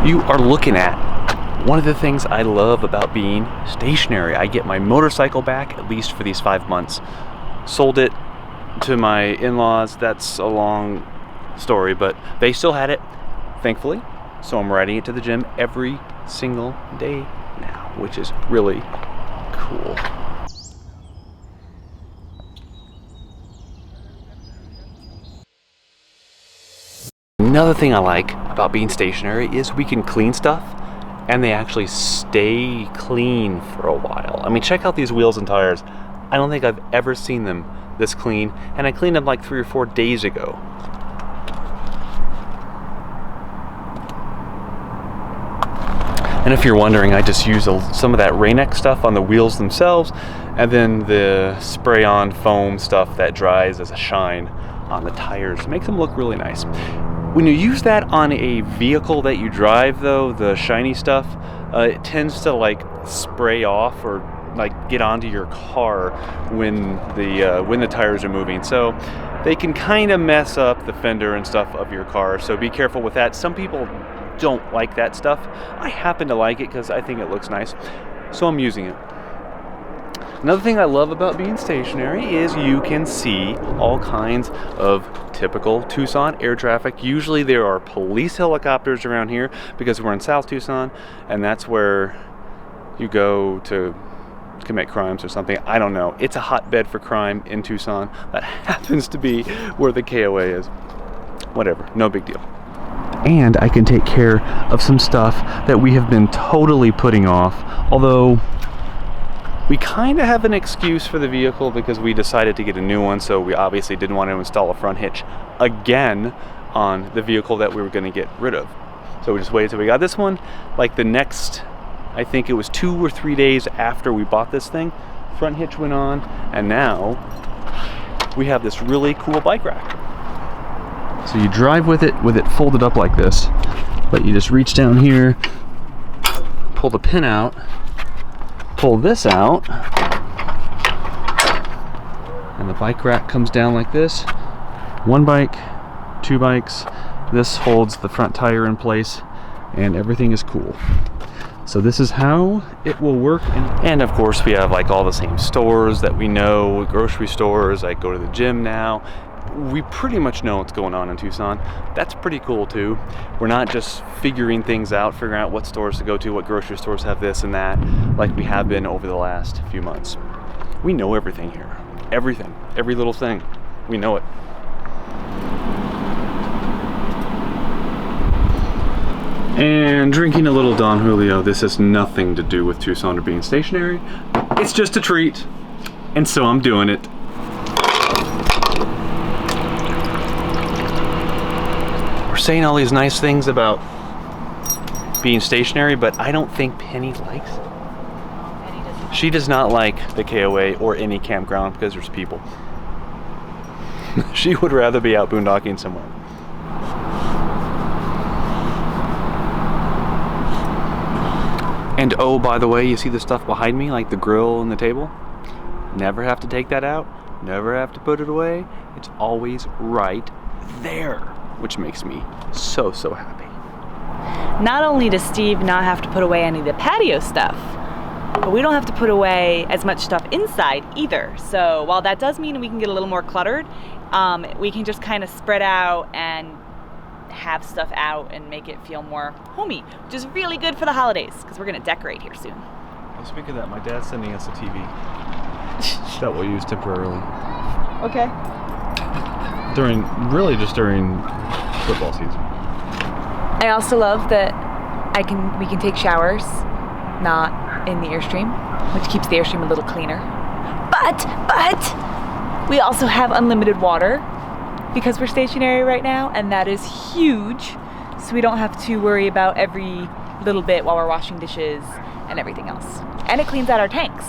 you are looking at one of the things I love about being stationary. I get my motorcycle back, at least for these 5 months. Sold it to my in-laws. That's a long story, but they still had it, thankfully. So I'm riding it to the gym every single day now, which is really cool. Another thing I like about being stationary is we can clean stuff and they actually stay clean for a while. I mean, check out these wheels and tires. I don't think I've ever seen them this clean, and I cleaned them like 3 or 4 days ago. And if you're wondering, I just use some of that Rain-X stuff on the wheels themselves, and then the spray-on foam stuff that dries as a shine on the tires. Makes them look really nice. When you use that on a vehicle that you drive, though, the shiny stuff, it tends to like spray off or like get onto your car when the tires are moving. So they can kind of mess up the fender and stuff of your car. So be careful with that. Some people don't like that stuff. I happen to like it because I think it looks nice. So I'm using it. Another thing I love about being stationary is you can see all kinds of typical Tucson air traffic. Usually there are police helicopters around here because we're in South Tucson, and that's where you go to commit crimes or something. I don't know. It's a hotbed for crime in Tucson. That happens to be where the KOA is. Whatever, no big deal. And I can take care of some stuff that we have been totally putting off, although we kind of have an excuse for the vehicle because we decided to get a new one, so we obviously didn't want to install a front hitch again on the vehicle that we were going to get rid of. So we just waited till we got this one. Like the next, I think it was 2 or 3 days after we bought this thing, front hitch went on, and now we have this really cool bike rack. So you drive with it folded up like this, but you just reach down here, pull the pin out, pull this out, and the bike rack comes down like this. 1 bike, 2 bikes. This holds the front tire in place, and everything is cool. So this is how it will work. And of course we have like all the same stores that we know, grocery stores. I go to the gym now. We pretty much know what's going on in Tucson. That's pretty cool too. We're not just figuring things out, figuring out what stores to go to, what grocery stores have this and that, like we have been over the last few months. We know everything here. Everything. Every little thing. We know it. And drinking a little Don Julio. This has nothing to do with Tucson or being stationary. It's just a treat. And so I'm doing it. Saying all these nice things about being stationary, but I don't think Penny likes it. She does not like the KOA or any campground because there's people. She would rather be out boondocking somewhere. And oh, by the way, you see the stuff behind me, like the grill and the table? Never have to take that out, never have to put it away. It's always right there, which makes me so happy. Not only does Steve not have to put away any of the patio stuff, but we don't have to put away as much stuff inside either. So while that does mean we can get a little more cluttered, we can just kind of spread out and have stuff out and make it feel more homey, which is really good for the holidays because we're gonna decorate here soon. Well, speaking of that, my dad's sending us a TV that we'll use temporarily. Okay. During football season. I also love that we can take showers not in the Airstream, which keeps the Airstream a little cleaner. But we also have unlimited water because we're stationary right now, and that is huge. So we don't have to worry about every little bit while we're washing dishes and everything else. And it cleans out our tanks.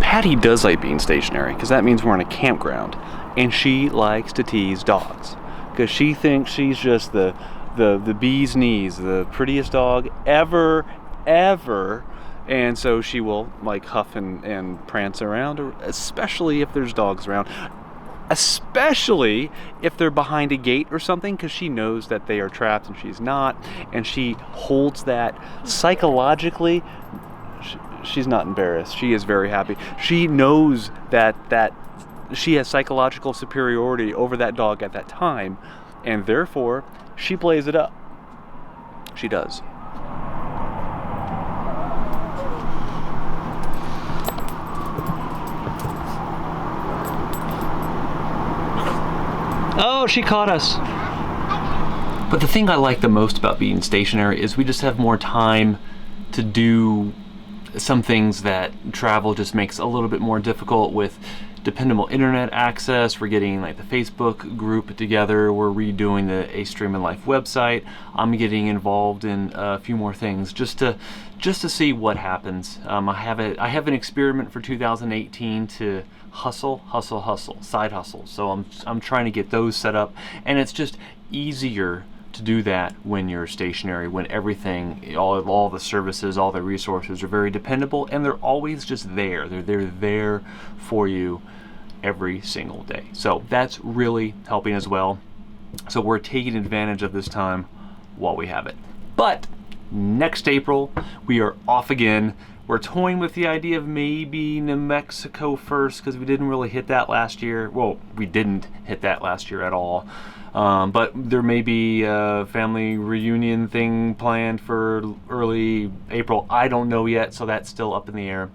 Patty does like being stationary because that means we're in a campground, and she likes to tease dogs because she thinks she's just the bee's knees, the prettiest dog ever, and so she will like huff and prance around, especially if there's dogs around. especially if they're behind a gate or something, because she knows that they are trapped and she's not, and she holds that psychologically. She's not embarrassed. She is very happy. She knows that she has psychological superiority over that dog at that time, and therefore she plays it up. She does. Oh, she caught us. But the thing I like the most about being stationary is we just have more time to do some things that travel just makes a little bit more difficult with dependable internet access. We're getting like the Facebook group together. We're redoing the Airstream and Life website. I'm getting involved in a few more things just to see what happens. I have an experiment for 2018 to hustle, side hustle. So I'm trying to get those set up, and it's just easier to do that when you're stationary, when everything, all the services, all the resources are very dependable, and they're always just there. They're there for you every single day. So that's really helping as well. So we're taking advantage of this time while we have it. But next April, we are off again. We're toying with the idea of maybe New Mexico first, because we didn't really hit that last year. Well, we didn't hit that last year at all. But there may be a family reunion thing planned for early April. I don't know yet, so that's still up in the air.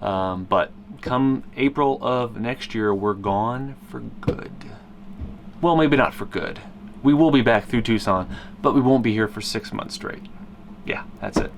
But come April of next year, we're gone for good. Well, maybe not for good. We will be back through Tucson, but we won't be here for 6 months straight. Yeah, that's it.